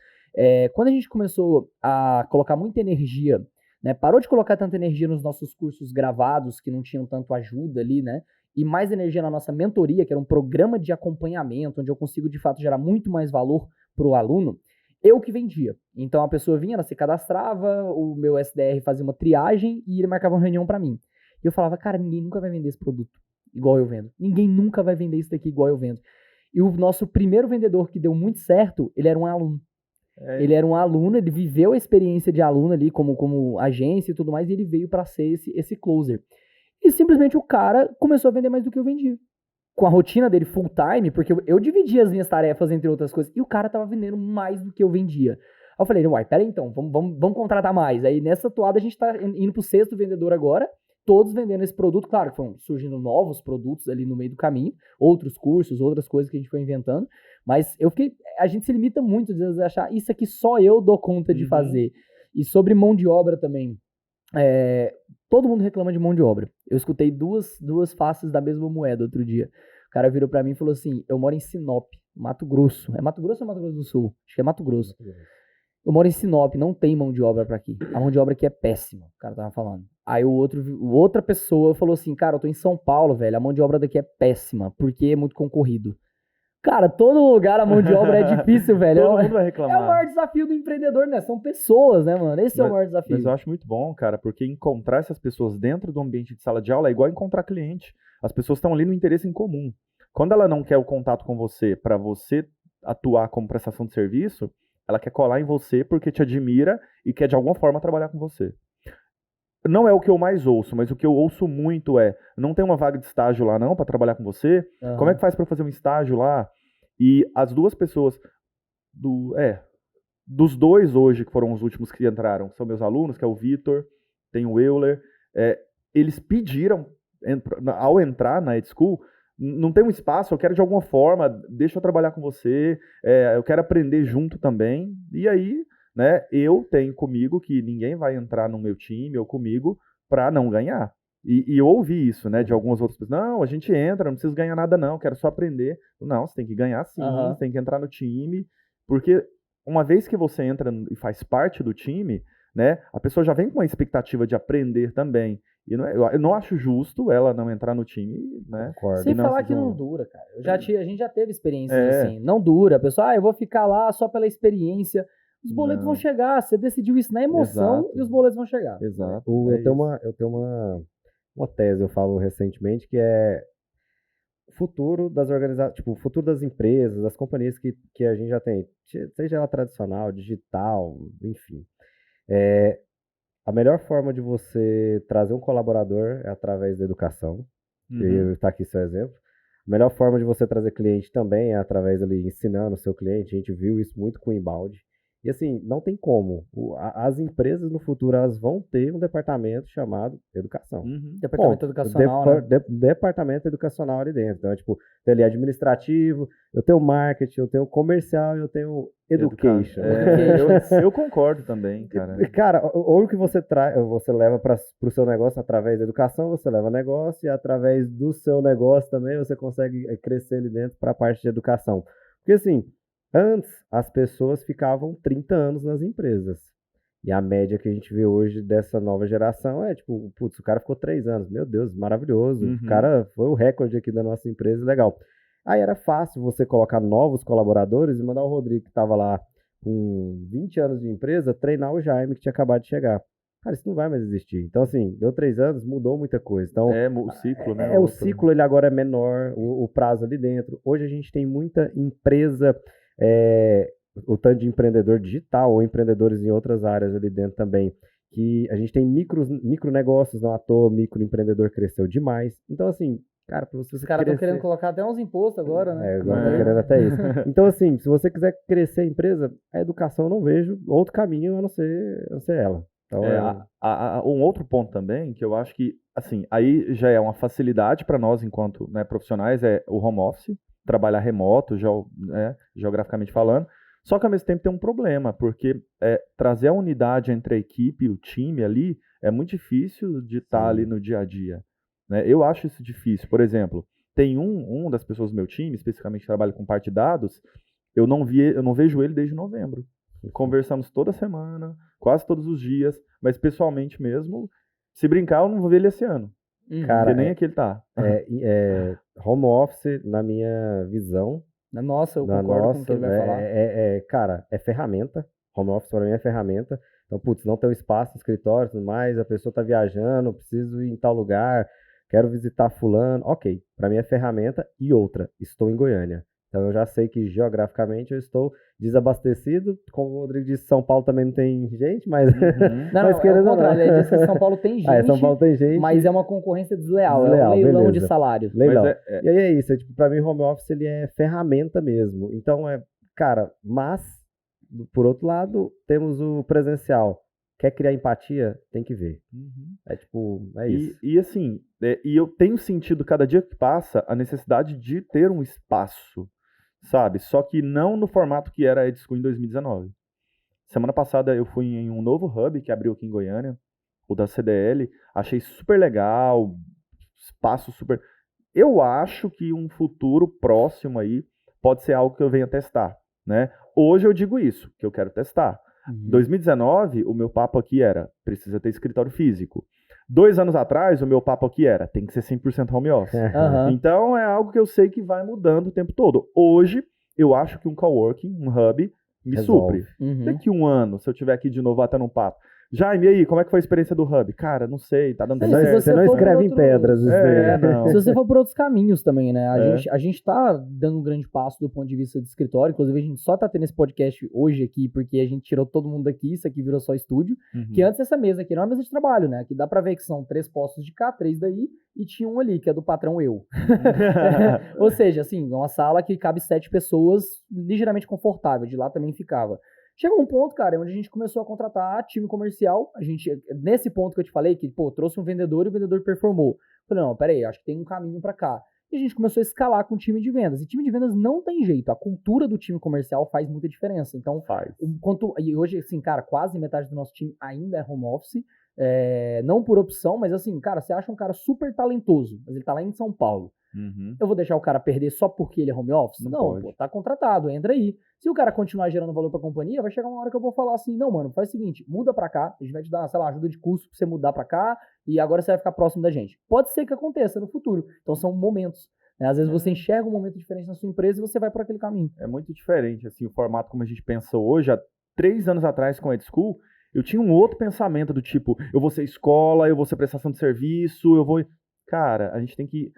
Quando a gente começou a colocar muita energia, né? Parou de colocar tanta energia nos nossos cursos gravados, que não tinham tanto ajuda ali, né? E mais energia na nossa mentoria, que era um programa de acompanhamento, onde eu consigo, de fato, gerar muito mais valor pro aluno. Eu que vendia. Então a pessoa vinha, ela se cadastrava, o meu SDR fazia uma triagem e ele marcava uma reunião pra mim. E eu falava, cara, ninguém nunca vai vender esse produto igual eu vendo. Ninguém nunca vai vender isso daqui igual eu vendo. E o nosso primeiro vendedor que deu muito certo, ele era um aluno. Ele era um aluno, ele viveu a experiência de aluno ali como agência e tudo mais, e ele veio pra ser esse closer. E simplesmente o cara começou a vender mais do que eu vendia. Com a rotina dele full time, porque eu dividia as minhas tarefas entre outras coisas, e o cara tava vendendo mais do que eu vendia. Aí eu falei, uai, peraí então, vamos contratar mais. Aí nessa toada a gente tá indo pro 6º vendedor agora, todos vendendo esse produto. Claro que foram surgindo novos produtos ali no meio do caminho, outros cursos, outras coisas que a gente foi inventando, mas a gente se limita muito às vezes a achar, isso aqui só eu dou conta de fazer. E sobre mão de obra também, todo mundo reclama de mão de obra. Eu escutei duas faces da mesma moeda outro dia. O cara virou pra mim e falou assim, eu moro em Sinop, Mato Grosso. É Mato Grosso ou Mato Grosso do Sul? Acho que é Mato Grosso. Eu moro em Sinop, não tem mão de obra pra aqui. A mão de obra aqui é péssima, o cara tava falando. Aí outra pessoa falou assim, cara, eu tô em São Paulo, velho, a mão de obra daqui é péssima, porque é muito concorrido. Cara, todo lugar a mão de obra é difícil, velho. Todo mundo vai reclamar. É o maior desafio do empreendedor, né? São pessoas, né, mano? Esse é o maior desafio. Mas eu acho muito bom, cara, porque encontrar essas pessoas dentro do ambiente de sala de aula é igual encontrar cliente. As pessoas estão ali no interesse em comum. Quando ela não quer o contato com você para você atuar como prestação de serviço, ela quer colar em você porque te admira e quer de alguma forma trabalhar com você. Não é o que eu mais ouço, mas o que eu ouço muito é, não tem uma vaga de estágio lá não para trabalhar com você? Uhum. Como é que faz para fazer um estágio lá? E as duas pessoas dos 2 hoje que foram os últimos que entraram, são meus alunos, que é o Vitor, tem o Euler, eles pediram ao entrar na EdSchool, não tem um espaço, eu quero de alguma forma, deixa eu trabalhar com você, eu quero aprender junto também, e aí, né, eu tenho comigo que ninguém vai entrar no meu time ou comigo para não ganhar. E eu ouvi isso, né, de algumas outras pessoas. Não, a gente entra, não precisa ganhar nada não, quero só aprender. Não, você tem que ganhar sim, você tem que entrar no time, porque uma vez que você entra e faz parte do time, né, a pessoa já vem com uma expectativa de aprender também. E eu não acho justo ela não entrar no time, né? Sem falar que não dura, cara. A gente já teve experiência assim. Não dura. A pessoa, eu vou ficar lá só pela experiência. Os boletos vão chegar. Você decidiu isso na emoção. Exato. E os boletos vão chegar. Exato. Eu tenho uma tese, eu falo recentemente, que é o futuro das organizações, tipo, o futuro das empresas, das companhias que a gente já tem, seja ela tradicional, digital, enfim. A melhor forma de você trazer um colaborador é através da educação. Está aqui seu exemplo. A melhor forma de você trazer cliente também é através ali ensinando o seu cliente. A gente viu isso muito com o inbound. E assim, não tem como. As empresas no futuro, elas vão ter um departamento chamado educação. Departamento educacional, né? Departamento educacional ali dentro. Então, tipo, tem ali administrativo, eu tenho marketing, eu tenho comercial e eu tenho education. Eu concordo também, cara. Cara, ou que você leva para o seu negócio através da educação, você leva negócio, e através do seu negócio também você consegue crescer ali dentro para a parte de educação. Porque assim, antes, as pessoas ficavam 30 anos nas empresas. E a média que a gente vê hoje dessa nova geração é tipo, putz, o cara ficou 3 anos. Meu Deus, maravilhoso. O cara foi o recorde aqui da nossa empresa, legal. Aí era fácil você colocar novos colaboradores e mandar o Rodrigo, que estava lá com 20 anos de empresa, treinar o Jaime, que tinha acabado de chegar. Cara, isso não vai mais existir. Então, assim, deu 3 anos, mudou muita coisa. Então, o ciclo, né? O ciclo, ele agora é menor, o prazo ali dentro. Hoje a gente tem muita empresa... o tanto de empreendedor digital ou empreendedores em outras áreas ali dentro também, que a gente tem micro negócios, não à toa, microempreendedor cresceu demais. Então, assim, Cara, pra você Os caras estão crescer... querendo colocar até uns impostos agora, né? Agora tá querendo até isso. Então, assim, se você quiser crescer a empresa, a educação eu não vejo outro caminho a não ser ela. Então, um outro ponto também, que eu acho que, assim, aí já é uma facilidade para nós, enquanto profissionais, é o home office, trabalhar remoto, geograficamente falando. Só que, ao mesmo tempo, tem um problema, porque trazer a unidade entre a equipe e o time ali é muito difícil de estar ali no dia a dia. Né? Eu acho isso difícil. Por exemplo, tem um das pessoas do meu time, especificamente que trabalha com parte de dados, eu não vejo ele desde novembro. Conversamos toda semana, quase todos os dias, mas pessoalmente mesmo, se brincar, eu não vou ver ele esse ano. Cara, porque nem aqui ele tá. Home office, na minha visão... Nossa, eu concordo com o que ele vai falar. Cara, é ferramenta. Home office para mim é ferramenta. Então, não tem um espaço no escritório e tudo mais, a pessoa tá viajando, preciso ir em tal lugar, quero visitar fulano. Ok, para mim é ferramenta. E outra, estou em Goiânia. Então eu já sei que geograficamente eu estou desabastecido. Como o Rodrigo disse, São Paulo também não tem gente, mas... Não, querendo ou não. Ele disse que São Paulo tem gente, São Paulo tem gente, mas é uma concorrência desleal, é um leilão de salário. Leilão. E aí é isso, para mim home office ele é ferramenta mesmo. Então cara, mas, por outro lado, temos o presencial. Quer criar empatia? Tem que ver. É isso. E assim, e eu tenho sentido cada dia que passa a necessidade de ter um espaço, sabe? Só que não no formato que era a EdSchool em 2019. Semana passada eu fui em um novo hub que abriu aqui em Goiânia, o da CDL. Achei super legal, espaço super... Eu acho que um futuro próximo aí pode ser algo que eu venha testar, né? Hoje eu digo isso, que eu quero testar. 2019, o meu papo aqui era, precisa ter escritório físico. 2 anos atrás, o meu papo aqui era, tem que ser 100% home office. Então, é algo que eu sei que vai mudando o tempo todo. Hoje, eu acho que um coworking, um hub, me supre. Daqui 1 ano, se eu tiver aqui de novo batendo um papo. Jaime, e aí, como é que foi a experiência do hub? Cara, não sei, tá dando certo. Você não escreve em pedras. Não. Se você for por outros caminhos também, né? A gente tá dando um grande passo do ponto de vista de escritório. Inclusive, a gente só tá tendo esse podcast hoje aqui porque a gente tirou todo mundo daqui, isso aqui virou só estúdio. Que antes essa mesa aqui não é uma mesa de trabalho, né? Que dá pra ver que são 3 postos de cá, 3 daí, e tinha um ali, que é do patrão eu. Ou seja, assim, uma sala que cabe 7 pessoas, ligeiramente confortável. De lá também ficava. Chegou um ponto, cara, onde a gente começou a contratar time comercial. Nesse ponto que eu te falei, que, trouxe um vendedor e o vendedor performou. Falei, não, peraí, acho que tem um caminho pra cá. E a gente começou a escalar com o time de vendas. E time de vendas não tem jeito. A cultura do time comercial faz muita diferença. Então, e hoje, assim, cara, quase metade do nosso time ainda é home office. Não por opção, mas assim, cara, você acha um cara super talentoso, mas ele tá lá em São Paulo. Eu vou deixar o cara perder só porque ele é home office? Não, pô, tá contratado, entra aí. Se o cara continuar gerando valor pra companhia, vai chegar uma hora que eu vou falar assim, não, mano, faz o seguinte, muda pra cá, a gente vai te dar, sei lá, ajuda de custo pra você mudar pra cá, e agora você vai ficar próximo da gente. Pode ser que aconteça no futuro. Então são momentos. Né? Às vezes você enxerga um momento diferente na sua empresa e você vai por aquele caminho. É muito diferente, assim, o formato como a gente pensa hoje. Há 3 anos atrás com a EdSchool, eu tinha um outro pensamento do tipo, eu vou ser escola, eu vou ser prestação de serviço, eu vou... Cara, a gente tem que...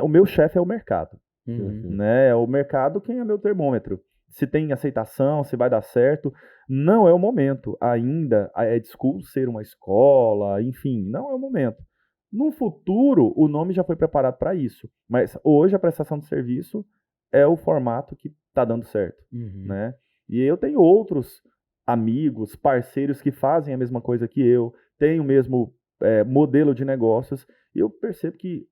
o meu chefe é o mercado, né? É o mercado quem é meu termômetro. Se tem aceitação, se vai dar certo. Não é o momento ainda a EdSchool ser uma escola, enfim, não é o momento. No futuro, o nome já foi preparado para isso. Mas hoje a prestação de serviço é o formato que está dando certo, né? E eu tenho outros amigos, parceiros que fazem a mesma coisa que eu, têm o mesmo modelo de negócios, e eu percebo que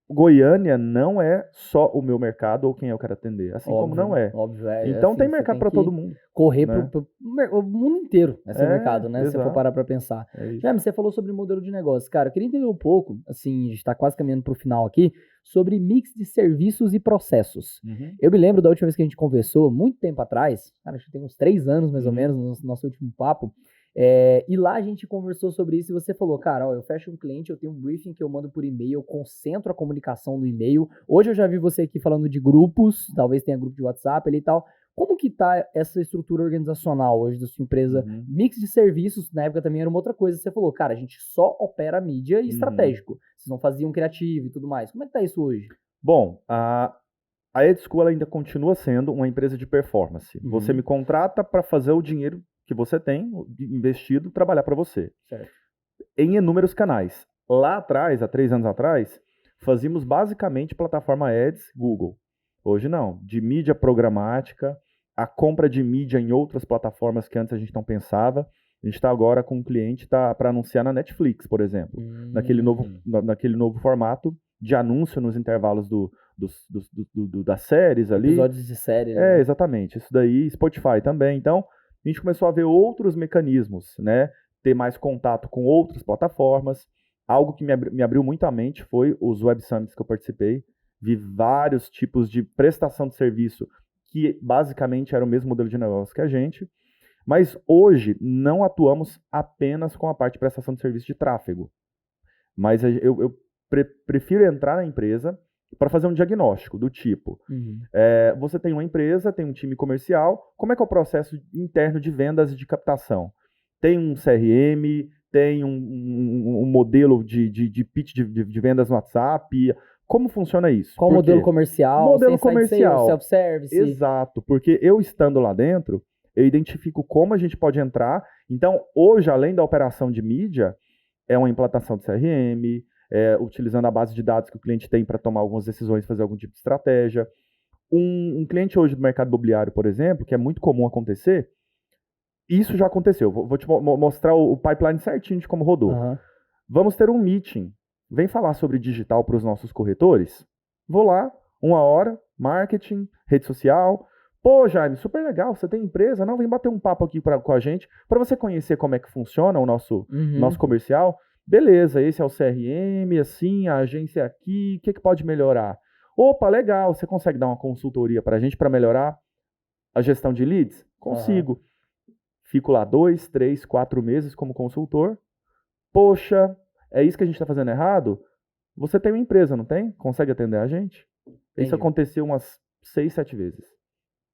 Goiânia não é só o meu mercado ou quem eu quero atender, assim como não é. Óbvio, então assim, tem mercado para todo mundo. Correr pro o mundo inteiro esse mercado, né? Se você for parar para pensar. Já, você falou sobre modelo de negócio. Cara, eu queria entender um pouco, assim, a gente está quase caminhando para o final aqui, sobre mix de serviços e processos. Eu me lembro da última vez que a gente conversou, muito tempo atrás, cara, acho que tem uns 3 anos mais ou menos, no nosso último papo, e lá a gente conversou sobre isso e você falou, cara, ó, eu fecho um cliente, eu tenho um briefing que eu mando por e-mail, eu concentro a comunicação no e-mail. Hoje eu já vi você aqui falando de grupos, talvez tenha grupo de WhatsApp ali e tal. Como que tá essa estrutura organizacional hoje da sua empresa? Mix de serviços, na época também era uma outra coisa. Você falou, cara, a gente só opera mídia e estratégico. Vocês não faziam criativo e tudo mais. Como é que tá isso hoje? Bom, a EdSchool ainda continua sendo uma empresa de performance. Você me contrata para fazer o dinheiro que você tem investido trabalhar para você. Certo. Em inúmeros canais. Lá atrás, há 3 anos atrás, fazíamos basicamente plataforma Ads, Google. Hoje não, de mídia programática, a compra de mídia em outras plataformas que antes a gente não pensava. A gente está agora com um cliente para anunciar na Netflix, por exemplo, naquele novo formato de anúncio nos intervalos das séries ali. Episódios de série. Né? Exatamente. Isso daí, Spotify também. Então, a gente começou a ver outros mecanismos, né? Ter mais contato com outras plataformas. Algo que me abriu muito a mente foi os Web Summits que eu participei. Vi vários tipos de prestação de serviço que basicamente era o mesmo modelo de negócio que a gente. Mas hoje não atuamos apenas com a parte de prestação de serviço de tráfego. Mas eu prefiro entrar na empresa para fazer um diagnóstico do tipo, você tem uma empresa, tem um time comercial, como é que é o processo interno de vendas e de captação? Tem um CRM, tem um modelo de pitch de vendas no WhatsApp, como funciona isso? Qual modelo comercial? Modelo comercial. Self-service. Exato, porque eu estando lá dentro, eu identifico como a gente pode entrar. Então, hoje, além da operação de mídia, é uma implantação de CRM, utilizando a base de dados que o cliente tem para tomar algumas decisões, fazer algum tipo de estratégia. Um cliente hoje do mercado imobiliário, por exemplo, que é muito comum acontecer, isso já aconteceu. Vou te mostrar o pipeline certinho de como rodou. Vamos ter um meeting. Vem falar sobre digital para os nossos corretores? Vou lá, 1 hora, marketing, rede social. Pô, Jaime, super legal, você tem empresa? Não, vem bater um papo aqui com a gente, para você conhecer como é que funciona o nosso comercial. Beleza, esse é o CRM, assim, a agência é aqui, o que pode melhorar? Opa, legal, você consegue dar uma consultoria para a gente para melhorar a gestão de leads? Consigo. Fico lá 2, 3, 4 meses como consultor. Poxa, é isso que a gente está fazendo errado? Você tem uma empresa, não tem? Consegue atender a gente? Entendi. Isso aconteceu umas 6, 7 vezes.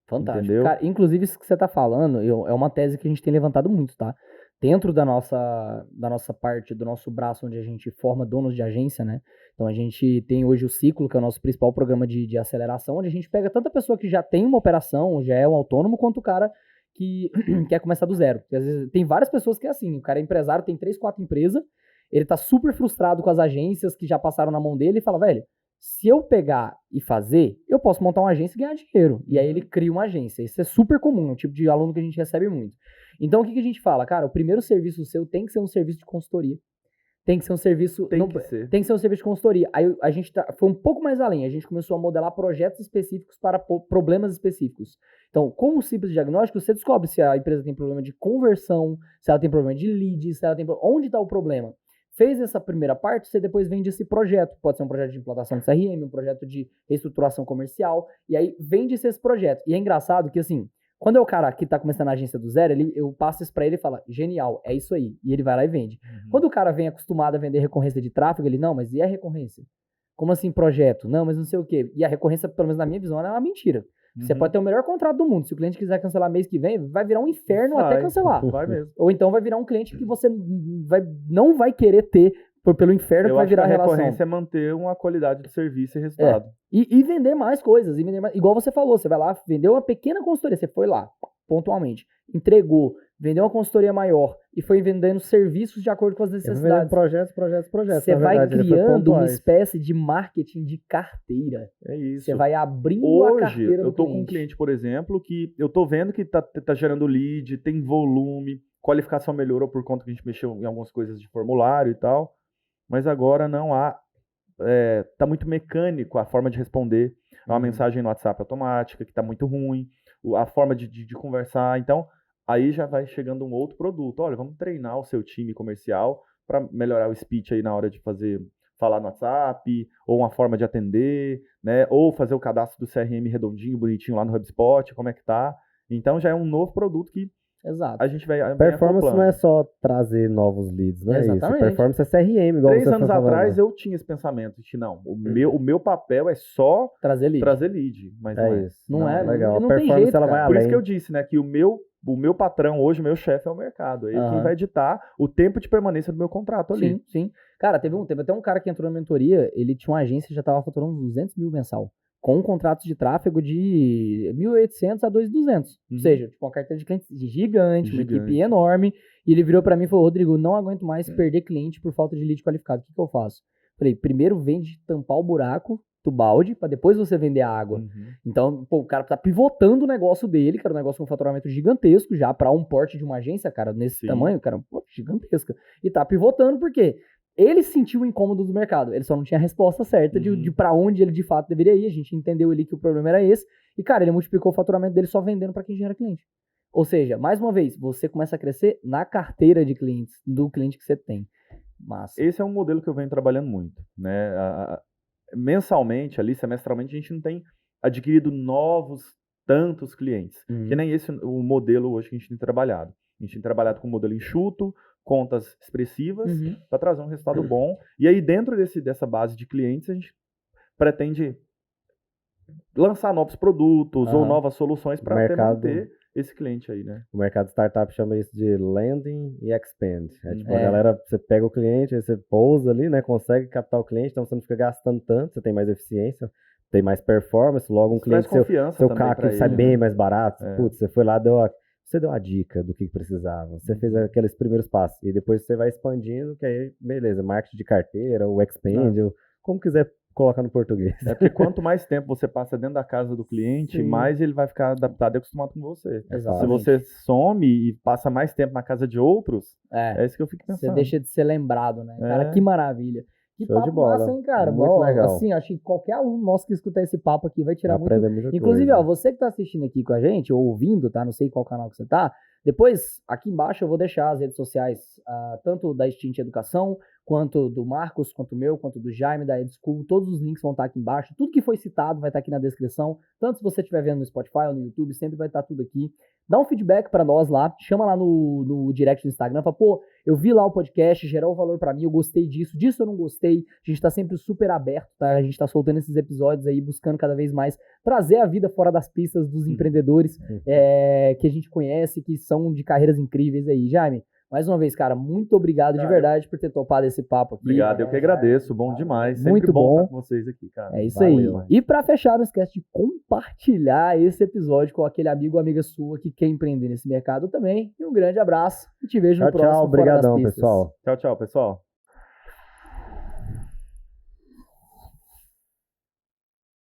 Fantástico. Entendeu? Cara, inclusive, isso que você está falando é uma tese que a gente tem levantado muito, tá? Dentro da nossa parte, do nosso braço, onde a gente forma donos de agência, né? Então, a gente tem hoje o Ciclo, que é o nosso principal programa de aceleração, onde a gente pega tanta pessoa que já tem uma operação, já é um autônomo, quanto o cara que quer começar do zero. Porque, às vezes, tem várias pessoas que é assim, o cara é empresário, tem 3, 4 empresas, ele tá super frustrado com as agências que já passaram na mão dele e fala, velho, se eu pegar e fazer, eu posso montar uma agência e ganhar dinheiro. E aí ele cria uma agência. Isso é super comum, é um tipo de aluno que a gente recebe muito. Então o que a gente fala? Cara, o primeiro serviço seu tem que ser um serviço de consultoria. Tem que ser um serviço... Tem que ser um serviço de consultoria. Aí a gente foi um pouco mais além. A gente começou a modelar projetos específicos para problemas específicos. Então, com o simples diagnóstico, você descobre se a empresa tem problema de conversão, se ela tem problema de lead, se ela tem... Onde está o problema? Fez essa primeira parte, você depois vende esse projeto. Pode ser um projeto de implantação de CRM, um projeto de reestruturação comercial, e aí vende-se esse projeto. E é engraçado que, assim, quando é o cara que tá começando a agência do zero, eu passo isso pra ele e falo, genial, é isso aí. E ele vai lá e vende. Quando o cara vem acostumado a vender recorrência de tráfego, ele, não, mas e a recorrência? Como assim projeto? Não, mas não sei o quê. E a recorrência, pelo menos na minha visão, ela é uma mentira. Você pode ter o melhor contrato do mundo. Se o cliente quiser cancelar mês que vem, vai virar um inferno até cancelar. Vai mesmo. Ou então vai virar um cliente que você não vai querer ter pelo inferno que vai virar a relação. A recorrência é manter uma qualidade de serviço e resultado. E vender mais coisas. Igual você falou, você vai lá, vendeu uma pequena consultoria, você foi lá, pontualmente, entregou, vendeu uma consultoria maior e foi vendendo serviços de acordo com as necessidades. Projetos. Você vai criando uma espécie de marketing de carteira. É isso. Você vai abrindo a carteira do cliente. Hoje, eu tô com um cliente, por exemplo, que eu tô vendo que tá gerando lead, tem volume, qualificação melhorou por conta que a gente mexeu em algumas coisas de formulário e tal, mas agora não há... tá muito mecânico a forma de responder a uma mensagem no WhatsApp automática, que tá muito ruim, a forma de conversar. Então, aí já vai chegando um outro produto. Olha, vamos treinar o seu time comercial para melhorar o speech aí na hora de falar no WhatsApp, ou uma forma de atender, né? Ou fazer o cadastro do CRM redondinho, bonitinho lá no HubSpot, como é que tá. Então já é um novo produto que a gente vai Performance não é só trazer novos leads, não é isso. Performance é CRM, igual 3 você anos foi falando. atrás eu tinha esse pensamento de não, o meu papel é só trazer lead. Mas não é. Isso. Não é legal. A performance ela vai além. Por isso que eu disse, né, que o meu patrão hoje, o meu chefe é o mercado. É ele quem vai editar o tempo de permanência do meu contrato ali. Sim. Cara, teve até um cara que entrou na mentoria, ele tinha uma agência e já tava faturando uns 200 mil mensal. Com contratos de tráfego de 1.800 a 2.200. Ou seja, tipo, uma carteira de clientes gigante, uma equipe enorme. E ele virou pra mim e falou, Rodrigo, não aguento mais perder cliente por falta de lead qualificado. O que eu faço? Falei, primeiro vende tampar o buraco do balde, pra depois você vender a água. Então, pô, o cara tá pivotando o negócio dele, que era um negócio com um faturamento gigantesco, já pra um porte de uma agência, cara, nesse tamanho, cara, pô, gigantesca. E tá pivotando porque ele sentiu o incômodo do mercado, ele só não tinha a resposta certa de pra onde ele de fato deveria ir, a gente entendeu ali que o problema era esse, e cara, ele multiplicou o faturamento dele só vendendo pra quem já era cliente. Ou seja, mais uma vez, você começa a crescer na carteira de clientes, do cliente que você tem. Massa. Esse é um modelo que eu venho trabalhando muito, né? Mensalmente, ali, semestralmente, a gente não tem adquirido tantos clientes. Que nem esse o modelo hoje que a gente tem trabalhado. A gente tem trabalhado com um modelo enxuto, contas expressivas, para trazer um resultado bom. E aí, dentro dessa base de clientes, a gente pretende lançar novos produtos ou novas soluções para manter esse cliente aí, né? O mercado startup chama isso de landing e expand. É tipo, a galera, você pega o cliente, aí você pousa ali, né? Consegue captar o cliente, então você não fica gastando tanto, você tem mais eficiência, tem mais performance, logo um cliente, seu CAC sai bem mais barato. Putz, você foi lá, você deu a dica do que precisava, você fez aqueles primeiros passos, e depois você vai expandindo, que aí, beleza, marketing de carteira, o expand, como quiser colocar no português. É porque quanto mais tempo você passa dentro da casa do cliente, mais ele vai ficar adaptado e acostumado com você. Exatamente. Se você some e passa mais tempo na casa de outros, é isso que eu fico pensando. Você deixa de ser lembrado, né? Cara, que maravilha. Que show papo de bola. massa, hein, cara? Muito legal. Assim, acho que qualquer aluno nosso que escutar esse papo aqui vai tirar muito. Muita Inclusive, coisa. ó, você que tá assistindo aqui com a gente, ou ouvindo, tá? Não sei qual canal que você tá. Depois, aqui embaixo, eu vou deixar as redes sociais, tanto da Extint Educação, quanto do Marcos, quanto meu, quanto do Jaime, da EdSchool. Todos os links vão estar aqui embaixo. Tudo que foi citado vai estar aqui na descrição. Tanto se você estiver vendo no Spotify ou no YouTube, sempre vai estar tudo aqui. Dá um feedback pra nós lá. Chama lá no direct do Instagram. Fala, pô, eu vi lá o podcast, gerou valor pra mim, eu gostei disso eu não gostei. A gente tá sempre super aberto, tá? A gente tá soltando esses episódios aí, buscando cada vez mais trazer a vida fora das pistas dos empreendedores que a gente conhece, que são de carreiras incríveis aí. Jaime, mais uma vez, cara, muito obrigado de verdade por ter topado esse papo aqui. Obrigado, eu que agradeço, bom demais. Sempre muito bom estar com vocês aqui, cara. É isso aí. E pra fechar, não esquece de compartilhar esse episódio com aquele amigo ou amiga sua que quer empreender nesse mercado também. E um grande abraço e te vejo no próximo. Tchau, obrigadão, pessoal. Tchau, pessoal.